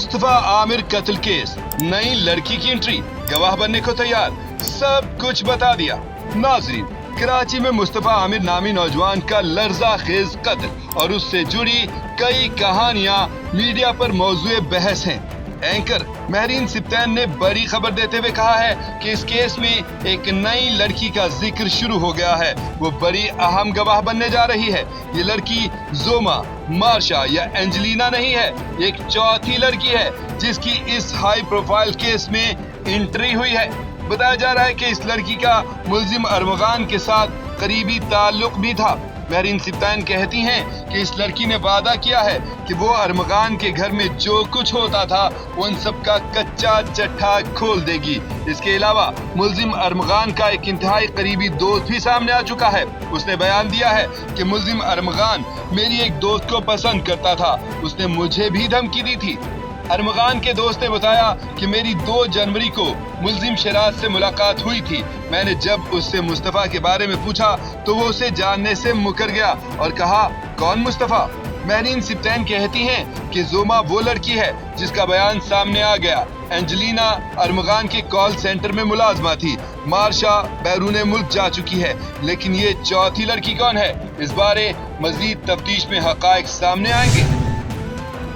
मुस्तफा आमिर कत्ल केस, नई लड़की की एंट्री, गवाह बनने को तैयार, सब कुछ बता दिया। नाजरीन, कराची में मुस्तफा आमिर नामी नौजवान का लर्जा खेज कत्ल और उससे जुड़ी कई कहानियां मीडिया पर मौजूए बहस हैं। एंकर महरीन सिप्तैन ने बड़ी खबर देते हुए कहा है कि इस केस में एक नई लड़की का जिक्र शुरू हो गया है। वो बड़ी अहम गवाह बनने जा रही है। ये लड़की जोमा, मार्शा या एंजेलिना नहीं है, एक चौथी लड़की है जिसकी इस हाई प्रोफाइल केस में एंट्री हुई है। बताया जा रहा है कि इस लड़की का मुल्जिम अरमगान के साथ करीबी ताल्लुक भी था। महरीन सिप्तैन कहती हैं कि इस लड़की ने वादा किया है कि वो अरमगान के घर में जो कुछ होता था उन सब का कच्चा चट्टा खोल देगी। इसके अलावा मुल्जिम अरमगान का एक इंतहाई करीबी दोस्त भी सामने आ चुका है। उसने बयान दिया है कि मुल्जिम अरमगान मेरी एक दोस्त को पसंद करता था, उसने मुझे भी धमकी दी थी। अरमगान के दोस्त ने बताया कि मेरी 2 जनवरी को मुल्जिम शराज से मुलाकात हुई थी। मैंने जब उससे मुस्तफा के बारे में पूछा तो वो उसे जानने से मुकर गया और कहा, कौन मुस्तफा? महरीन सिप्तैन कहती हैं कि जोमा वो लड़की है जिसका बयान सामने आ गया। एंजेलिना अरमगान के कॉल सेंटर में मुलाजमा थी। मार्शा बैरूने मुल्क जा चुकी है, लेकिन ये चौथी लड़की कौन है, इस बारे मजीद तफ्तीश में हकायक सामने आएंगे।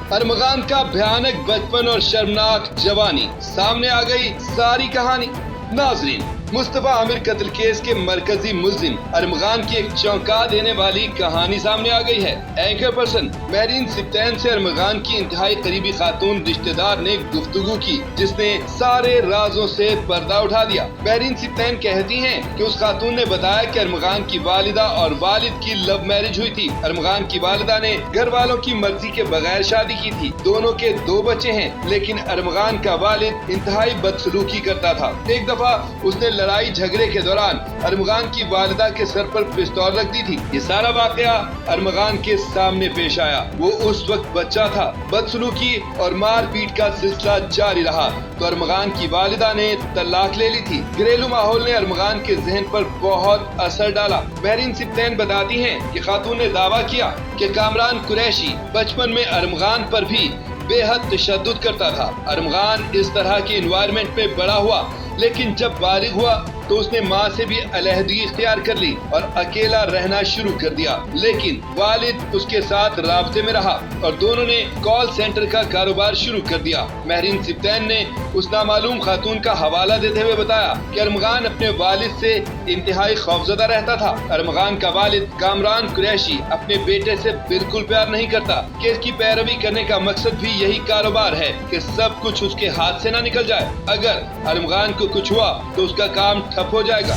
अरमगान का भयानक बचपन और शर्मनाक जवानी, सामने आ गई सारी कहानी। नाजरीन, मुस्तफा आमिर कत्ल केस के मरकजी मुल्जिम अरमगान की एक चौंका देने वाली कहानी सामने आ गई है। एंकर पर्सन महरीन सिप्तैन से अरमगान की इंतहाई करीबी खातून रिश्तेदार ने गुफ्तगू की, जिसने सारे राजों से पर्दा उठा दिया। महरीन सिप्तैन कहती हैं कि उस खातून ने बताया कि अरमगान की वालिदा और वालिद की लव मैरिज हुई थी। अरमगान की वालिदा ने घर वालों की मर्जी के बगैर शादी की थी। दोनों के 2 बच्चे हैं, लेकिन अरमगान का वालिद इंतहाई बदसलूकी करता था। एक दफा उसने लड़ाई झगड़े के दौरान अरमगान की वालिदा के सर पर पिस्तौल रख दी थी। ये सारा वाकया अरमगान के सामने पेश आया। वो उस वक्त बच्चा था। बदसलूकी और मारपीट का सिलसिला जारी रहा तो अरमगान की वालिदा ने तलाक ले ली थी। घरेलू माहौल ने अरमगान के जहन पर बहुत असर डाला। महरीन सिप्तैन बताती हैं कि खातून ने दावा किया कि कामरान कुरैशी बचपन में अरमगान पर भी बेहद तशद्दुद करता था। अरमगान इस तरह के एनवायरनमेंट में बड़ा हुआ, लेकिन जब बालिग हुआ तो उसने माँ से भी अलहदगी इख्तियार कर ली और अकेला रहना शुरू कर दिया। लेकिन वालिद उसके साथ राब्ते में रहा और दोनों ने कॉल सेंटर का कारोबार शुरू कर दिया। महरीन सिप्तैन ने उस नामालूम खातून का हवाला देते हुए बताया कि अरमगान अपने वालिद से इंतहाई खौफजदा रहता था। अरमगान का वालिद कामरान कुरैशी अपने बेटे से बिल्कुल प्यार नहीं करता कि इसकी पैरवी करने का मकसद भी यही कारोबार है कि सब कुछ उसके हाथ से ना निकल जाए। अगर अरमगान को कुछ हुआ तो उसका काम ठप हो जाएगा।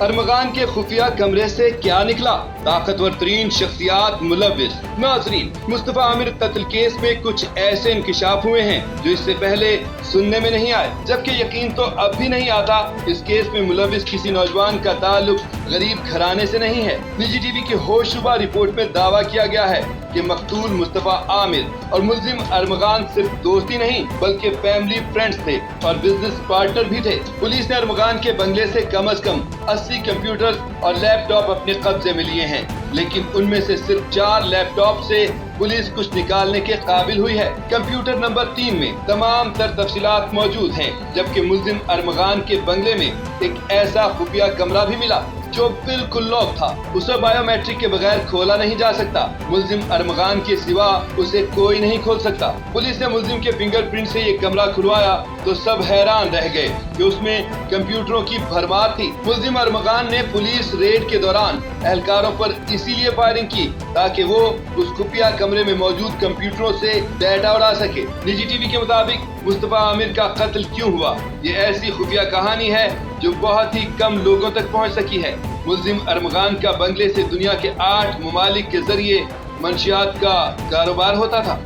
अरमगान के खुफिया कमरे से क्या निकला? ताकतवर तरीन शख्सियात मुलव्विस। नाजरीन, मुस्तफा आमिर कत्ल केस में कुछ ऐसे इंकिशाफ हुए हैं जो इससे पहले सुनने में नहीं आए, जबकि यकीन तो अब भी नहीं आता इस केस में मुलव्विस किसी नौजवान का ताल्लुक गरीब घराने से नहीं है। निजी टीवी की होशरुबा रिपोर्ट में दावा किया गया है कि मकतूल मुस्तफा आमिर और मुल्जिम अरमगान सिर्फ दोस्त ही नहीं बल्कि फैमिली फ्रेंड्स थे और बिजनेस पार्टनर भी थे। पुलिस ने अरमगान के बंगले से कम 80 कंप्यूटर और लैपटॉप अपने कब्जे में लिए हैं, लेकिन उनमें से सिर्फ 4 लैपटॉप से पुलिस कुछ निकालने के काबिल हुई है। कंप्यूटर नंबर 3 में तमाम तर तफसीलात मौजूद हैं, जबकि मुल्जिम अरमगान के बंगले में एक ऐसा खुफिया कमरा भी मिला जो बिल्कुल लॉक था। उसे बायोमेट्रिक के बगैर खोला नहीं जा सकता। मुल्जिम अरमगान के सिवा उसे कोई नहीं खोल सकता। पुलिस ने मुल्जिम के फिंगरप्रिंट से ये कमरा खुलवाया तो सब हैरान रह गए कि उसमें कंप्यूटरों की भरमार थी। मुल्जिम अरमगान ने पुलिस रेड के दौरान एहलकारों पर इसीलिए फायरिंग की ताकि वो उस खुफिया कमरे में मौजूद कंप्यूटरों से डाटा उड़ा सके। निजी टीवी के मुताबिक मुस्तफा आमिर का कत्ल क्यों हुआ, ये ऐसी खुफिया कहानी है जो बहुत ही कम लोगों तक पहुंच सकी है। मुल्जिम अरमगान का बंगले से दुनिया के 8 ममालिक के जरिए मंशियात का कारोबार होता था।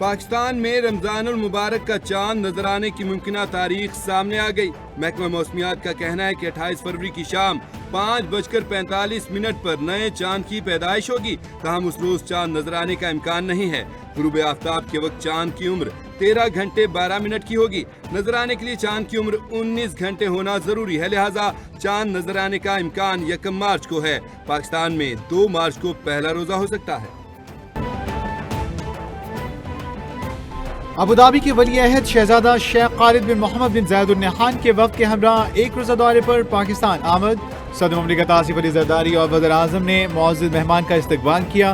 पाकिस्तान में रमजानुल मुबारक का चांद नजर आने की मुमकिना तारीख सामने आ गई। महकमा मौसमियात का कहना है कि 28 फरवरी की शाम 5:45 पर नए चांद की पैदाइश होगी। ताहम उस रोज चांद नजर आने का इम्कान नहीं है। गुरूब आफ्ताब के वक्त चांद की उम्र 13 घंटे 12 मिनट की होगी। नजर आने के लिए चांद की उम्र 19 घंटे होना जरूरी है, लिहाजा चांद नजर आने का इम्कान 1 मार्च को है। पाकिस्तान में 2 मार्च को पहला रोजा हो सकता है। अबूधाबी के वली अहद शहजादा शेख खालिद बिन मोहम्मद बिन ज़ायद अल नहयान के वक्त के हमरा एक रोज़ा दौरे पर पाकिस्तान आमद। सदर ममलिकत आसिफ अली ज़रदारी और वज़ीर आज़म ने मुअज़्ज़ज़ मेहमान का इस्तकबाल किया।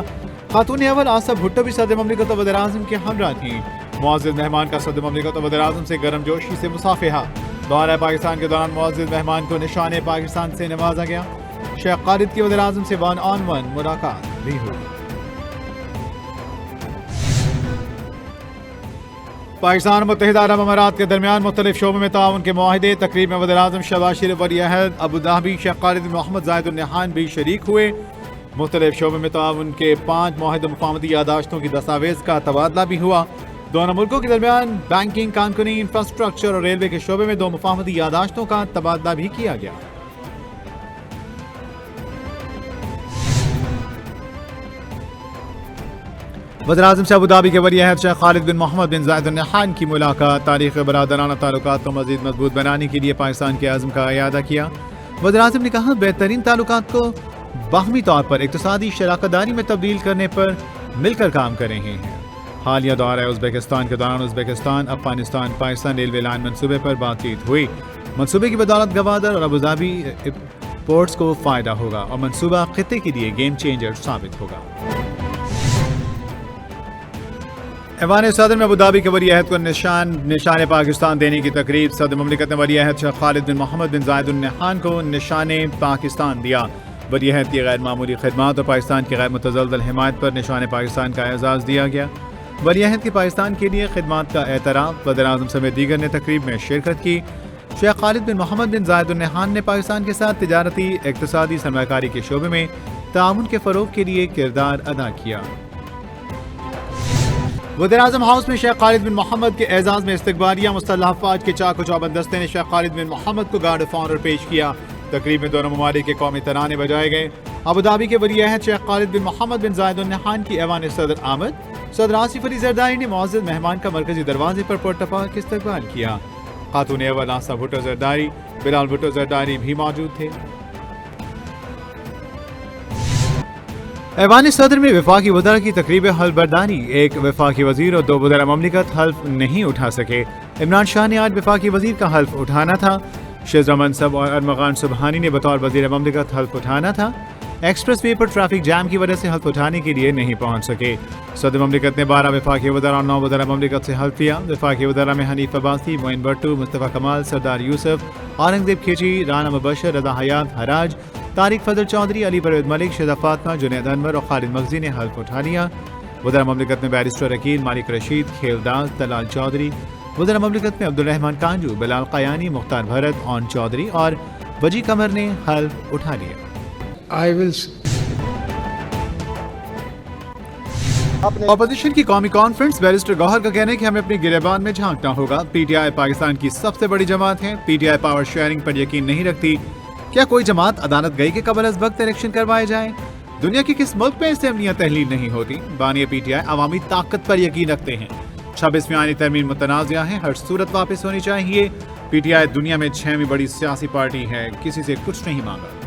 खातून अव्वल आसिफ भुट्टो भी सदर ममलिकत और वज़ीर आज़म के हमरा थीं। मुअज़्ज़ज़ मेहमान का सदर ममलिकत और वज़ीर आज़म से गर्मजोशी से मुसाफिहा। दौरा पाकिस्तान के दौरान मुअज़्ज़ज़ मेहमान को निशान पाकिस्तान से नवाजा गया। शेख खालिद की वज़ीर आज़म से 1-on-1 मुलाकात भी हुई। पाकिस्तान और मुत्तहिदा अरब अमारात के दरमियान मुख्तलिफ शोबों में ताउन के मुआहदे। तकरीब में वज़ीर आज़म शहबाज शरीफ वली अहद अबूधाबी शेख खालिद बिन मोहम्मद ज़ायद अल नहयान भी शरीक हुए। मुख्तलिफ शोबों में ताउन के 5 मुआहदे मुफाहमती यादाश्तों की दस्तावेज़ का तबादला भी हुआ। दोनों मुल्कों के दरमियान बैंकिंग, कानूनी, इंफ्रास्ट्रक्चर और रेलवे के शोबे में 2 मुफाहमती यादाश्तों का तबादला भी किया गया। वज़ीर आज़म से अबूधाबी के वली अहद शेख खालिद बिन मोहम्मद बिन ज़ायद अल नहयान की मुलाकात। तारीख़ बरादराना ताल्लुकात को मज़ीद मजबूत बनाने के लिए पाकिस्तान के अज़्म का इयादा किया। वज़ीर आज़म ने कहा, बेहतरीन ताल्लुकात को बाहमी तौर पर इक़्तिसादी शराकतदारी में तब्दील करने पर मिलकर काम कर रहे हैं। हालिया दौरा उज़्बेकिस्तान के दौरान Uzbekistan Afghanistan Pakistan railway line मनसूबे पर बातचीत हुई। मनसूबे की बदौलत गवादर और अबूधाबी पोर्ट्स को फ़ायदा होगा और मनसूबा ख़ित्ते के लिए गेम चेंजर साबित होगा। ऐवान सदर में अबूधाबी के वली अहद को निशान पाकिस्तान देने की तकरीब। सदर ममलिकत ने वली अहद शेख खालिद बिन मोहम्मद बिन ज़ायद अल नहयान को निशान पाकिस्तान दिया। वली अहद की गैर मामूली खिदमात और पाकिस्तान की गैर मुतज़लज़ल हिमायत पर निशान पाकिस्तान का एजाज़ दिया गया। वली अहद की पाकिस्तान के लिए खिदमात का एतराफ़। वज़ीर आज़म समेत दीगर ने तकरीब में शिरकत की। शेख खालिद बिन मोहम्मद बिन ज़ायद अल नहयान ने पाकिस्तान के साथ तिजारती, इक़्तिसादी, सरमायाकारी के शोबे में ताउन के फ़रोग़ के लिए किरदार अदा किया। वज़ीर आज़म हाउस में शेख खालिद बिन मोहम्मद के एजाज़ में इस्तकबालिया। मुस्तलह अफ़वाज के चाको चौबंद दस्ते ने शेख खालिद बिन मोहम्मद को गार्ड ऑफ ऑनर पेश किया। तकरीब में दोनों ममालिक के कौमी तराने बजाए गए। अबूधाबी के वली अहद शेख खालिद बिन मोहम्मद बिन ज़ायद अल नहयान की ऐवान सदर आमद। सदर आसिफ अली ज़रदारी ने मुअज़्ज़ज़ मेहमान का मरकजी दरवाजे पर पुरतपाक इस्तकबाल किया। खातून अव्वल आसिफ भुट्टो ज़रदारी, बिलाल भुट्टो ज़रदारी भी मौजूद थे। ऐवान सदर में वफाकी वज़रा की तकरीब हल्फ बर्दारी। एक वफाकी वज़ीर और 2 वज़रा ममलिकत हल्फ नहीं उठा सके। इमरान शाह ने आज वफाकी वज़ीर का हल्फ उठाना था। शेज़रा मनसब और अरमगान सुबहानी ने बतौर वज़ीर ममलिकत हल्फ उठाना था। एक्सप्रेस वे पर ट्रैफिक जैम की वजह से हल्फ उठाने के लिए नहीं पहुँच सके। सदर ममलिकत ने 12 वफाकी वज़रा और 9 वज़रा ममलिकत से हल्फ लिया। वफाकी वज़रा में हनीफ अब्बासी, मोइन भट्टू, मुस्तफ़ा कमाल, सरदार यूसुफ, औरंगज़ेब खिची, राना मुबशर, रज़ा हयात, हराज, तारिक फजल चौधरी, अली परवेज़ मलिक, शहज़ा फातिमा, जुनैद अनवर और खालिद मगज़ी ने हल्फ उठा लिया। वज़रा ममलिकत में बैरिस्टर अकील, मालिक रशीद, खेलदास, दलाल चौधरी। वज़रा ममलिकत में अब्दुल रहमान कांजू, बिलाल क़यानी, मुख्तार भरत, ऑन चौधरी और वजी कमर ने हल्फ उठा लिया। अपोजिशन की कौमी कॉन्फ्रेंस। बैरिस्टर गौहर का कहना है कि हमें अपनी गिरेबान में झांकना होगा। पीटीआई पाकिस्तान की सबसे बड़ी जमात है। पीटीआई पावर शेयरिंग पर यकीन नहीं रखती। क्या कोई जमात अदालत गई कि कबल अज़ वक्त इलेक्शन करवाए जाए? दुनिया के किस मुल्क में असेंबलियां तहलील नहीं होती? बानी पीटीआई अवामी ताकत पर यकीन रखते हैं। 26वीं आईनी तरमीम मुतनाज़िया है, हर सूरत वापस होनी चाहिए। पीटीआई दुनिया में 6वीं बड़ी सियासी पार्टी है, किसी से कुछ नहीं मांगा।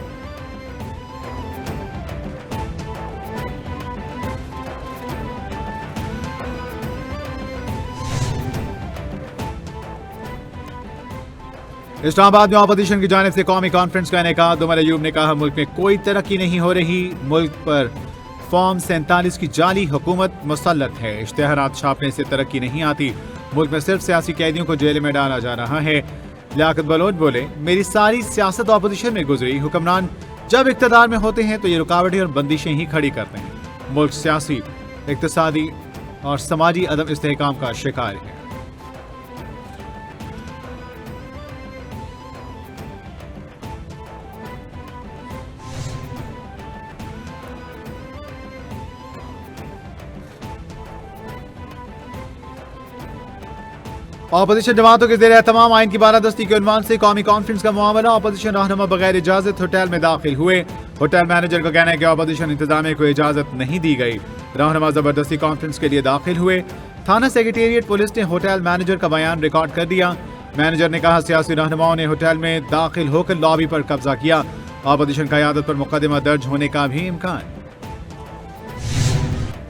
इस्लामाबाद में अपोजिशन की जानिब से कौमी कॉन्फ्रेंस का इनेकाद। उमर अयूब ने कहा, मुल्क में कोई तरक्की नहीं हो रही। मुल्क पर फॉर्म 47 की जाली हुकूमत मुसल्लत है। इश्तेहारात छापने से तरक्की नहीं आती। मुल्क में सिर्फ सियासी कैदियों को जेल में डाला जा रहा है। लियाकत बलोच बोले, मेरी सारी सियासत अपोजिशन में गुजरी। हुक्मरान जब इक़्तिदार में होते हैं तो ये रुकावटें और बंदिशें ही खड़ी करते हैं। मुल्क सियासी, इक़्तिसादी और समाजी अदम इस्तेहकाम का शिकार है। अपोजिशन जमातों के ज़ेरे तमाम आइन की बालादस्ती के उन्वान से कौमी कॉन्फ्रेंस का मामला। अपोजिशन रहनुमा बगैर इजाजत होटल में दाखिल हुए। होटल मैनेजर का कहना है कि अपोजिशन इंतजामिया को इजाजत नहीं दी गई। रहनुमा जबरदस्ती कॉन्फ्रेंस के लिए दाखिल हुए। थाना सेक्रेटेरिएट पुलिस ने होटल मैनेजर का बयान रिकॉर्ड कर दिया। मैनेजर ने कहा, सियासी रहनुमाओं ने होटल में दाखिल होकर लॉबी पर कब्जा किया। अपोजिशन क़यादत पर मुकदमा दर्ज होने का भी इम्कान।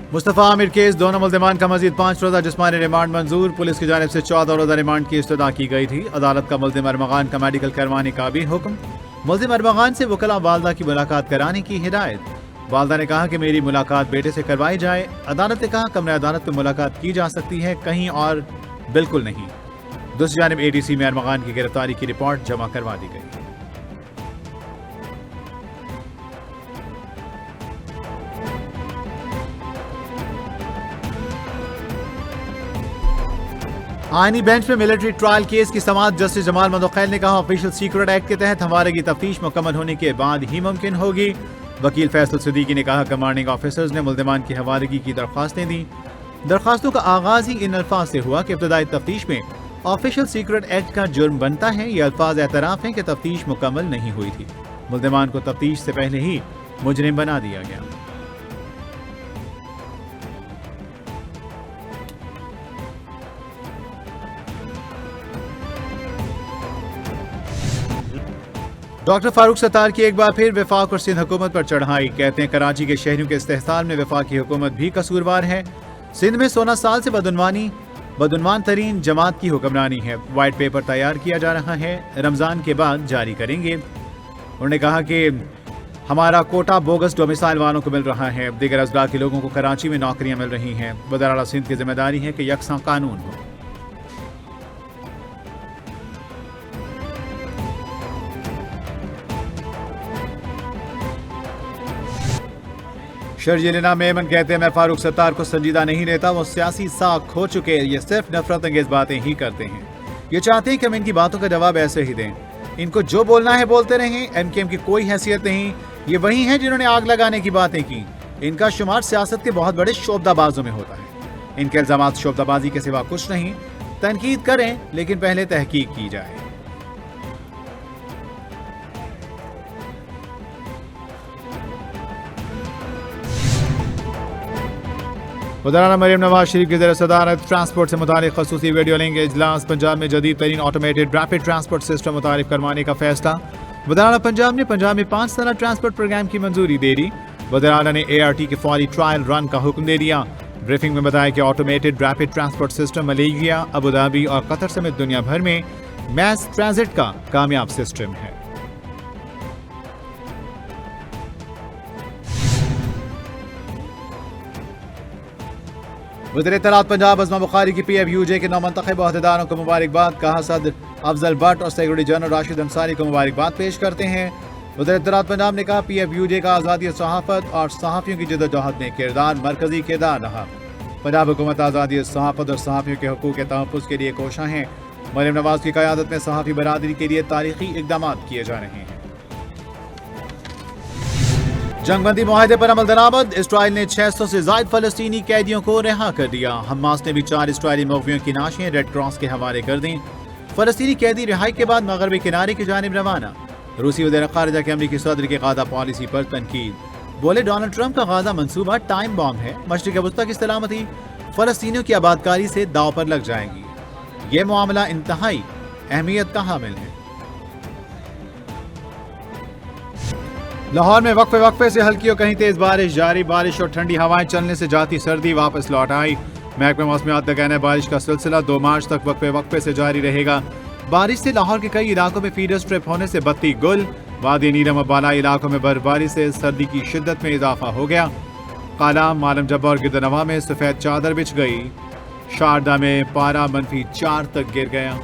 मुस्तफ़ा आमिर केस दोनों मुल्ज़िमान का मजीद 5 रोज़ा जिस्मानी रिमांड मंजूर। पुलिस की जानिब से 14 रोज़ा रिमांड की इस्तदा की गई थी। अदालत का मुल्ज़िम अरमगान का मेडिकल करवाने का भी हुक्म। मुल्ज़िम अरमगान से वकला वालदा की मुलाकात कराने की हिदायत। वालदा ने कहा कि मेरी मुलाकात बेटे से करवाई जाए। अदालत ने कहा कमरे अदालत में मुलाकात की जा सकती है, कहीं और बिल्कुल नहीं। दूसरी जानिब ATC में अरमगान की गिरफ्तारी की रिपोर्ट जमा करवा दी गई। आईनी बेंच में मिलिट्री ट्रायल केस की समाअत जस्टिस जमाल मंदोखैल ने कहा ऑफिशियल सीक्रेट एक्ट के तहत हवाले की तफ्तीश मुकम्मल होने के बाद ही मुमकिन होगी। वकील फैसल सिद्दीकी ने कहा कमांडिंग ऑफिसर्स ने मुल्ज़िमान की हवालगी की दरख्वास्तें दी। दरख्वास्तों का आगाज ही इन अल्फाज से हुआ कि इब्तदाई तफ्तीश में ऑफिशियल सीक्रेट एक्ट का जुर्म बनता है। ये अल्फाज एतराफ़ हैं कि तफ्तीश मुकम्मल नहीं हुई थी। मुल्ज़िमान को तफ्तीश से पहले ही मुजरिम बना दिया गया। डॉक्टर फारूक सत्तार की एक बार फिर वफाक और सिंध हुकूमत पर चढ़ाई। कहते हैं कराची के शहरियों के इस्तेहसाल में वफाकी हुकूमत भी कसूरवार है। सिंध में 16 साल से बदउनवान तरीन जमात की हुक्मरानी है। वाइट पेपर तैयार किया जा रहा है, रमज़ान के बाद जारी करेंगे। उन्होंने कहा कि हमारा कोटा बोगस डोमिसाइल वालों को मिल रहा है। दीगर अजला के लोगों को कराची में नौकरियां मिल रही हैं। वज़ीर आला सिंध की जिम्मेदारी है कि यकसा कानून हो। शर्जीलिना मेमन कहते हैं मैं फारूक सत्तार को संजीदा नहीं लेता। वो सियासी साख खो चुके, ये सिर्फ नफरत अंगेज बातें ही करते हैं। ये चाहते हैं कि हम इनकी बातों का जवाब ऐसे ही दें। इनको जो बोलना है बोलते रहें। MKM की कोई हैसियत नहीं। ये वही हैं जिन्होंने आग लगाने की बातें की। इनका शुमार सियासत के बहुत बड़े शोबदाबाजों में होता है। इनके इल्जामात शोबदाबाजी के सिवा कुछ नहीं। तनकीद करें लेकिन पहले तहकीक की जाए। वज़ीर मरीम नवाज शरीफ की ज़ेर सदारत ट्रांसपोर्ट से मुतालिक ख़ुसूसी वीडियो लेंगे इजलास। पंजाब में जदीद तरीन ऑटोमेटेड रैपिड ट्रांसपोर्ट सिस्टम मुतारिफ करवाने का फैसला। वज़ीर आला पंजाब ने पंजाब में 5 साला ट्रांसपोर्ट प्रोग्राम की मंजूरी दे दी। वज़ीर आला ने ART के फौरी ट्रायल रन का हुक्म दे दिया। ब्रीफिंग में बताया कि automated rapid transport system Malaysia, Abu Dhabi और कतर समेत दुनिया भर में मैस ट्रांजिट का कामयाब सिस्टम है। वज़ीर इत्तलात पंजाब अज़मा बुखारी की PFUJ के नौमंतखब अहदेदारों को मुबारकबाद। कहा सदर अफजल भट्ट और सेक्रेटरी जनरल राशिद अंसारी को मुबारकबाद पेश करते हैं। वज़ीर इत्तलात पंजाब ने कहा PFUJ का आज़ादी सहाफ़त और सहाफ़ियों की जद्दोजहद में किरदार मरकजी किरदार रहा। पंजाब हुकूमत आज़ादी सहाफ़त और सहाफ़ियों के हकूक़ के तहफ़्फ़ुज़ के लिए कोशां है। मरीम नवाज की क़यादत में सहाफ़ी बरादरी के लिए तारीख़ी इक़दामात किए जा रहे हैं। जंगबंदी मुआहदे पर अमल दरामद। इसराइल ने 600 से ज़ायद फ़लस्तीनी कैदियों को रिहा कर दिया। हमास ने भी 4 इसराइली मुग़वियों की नाशें रेड क्रॉस के हवाले कर दी। फ़लस्तीनी कैदी रिहाई के बाद मगरबी किनारे की जानिब रवाना। रूसी वज़ीर ख़ारिजा के अमरीकी सदर की गाज़ा पॉलिसी पर तनकीद। बोले डोनाल्ड ट्रंप का गाज़ा मंसूबा टाइम बॉम्ब है। मशरिक़ वस्ता की सलामती फ़लस्तीनियों की आबादकारी से दाव पर लग जाएगी। ये मामला इंतहाई अहमियत का हामिल है। लाहौर में वक्फे से हल्की और कहीं तेज बारिश जारी। बारिश और ठंडी हवाएं चलने से जाती सर्दी वापस लौट आई। महकमा मौसमियात का कहना है बारिश का सिलसिला 2 मार्च तक वक्फे से जारी रहेगा। बारिश से लाहौर के कई इलाकों में फीडर स्ट्रिप होने से बत्ती गुल। वादी नीलम और बालाई इलाकों में बर्फबारी से सर्दी की शिद्दत में इजाफा हो गया। कालाम, मालम जब्बा और गिरदनवा में सफ़ेद चादर बिछ गई। शारदा में पारा -4 तक गिर गया।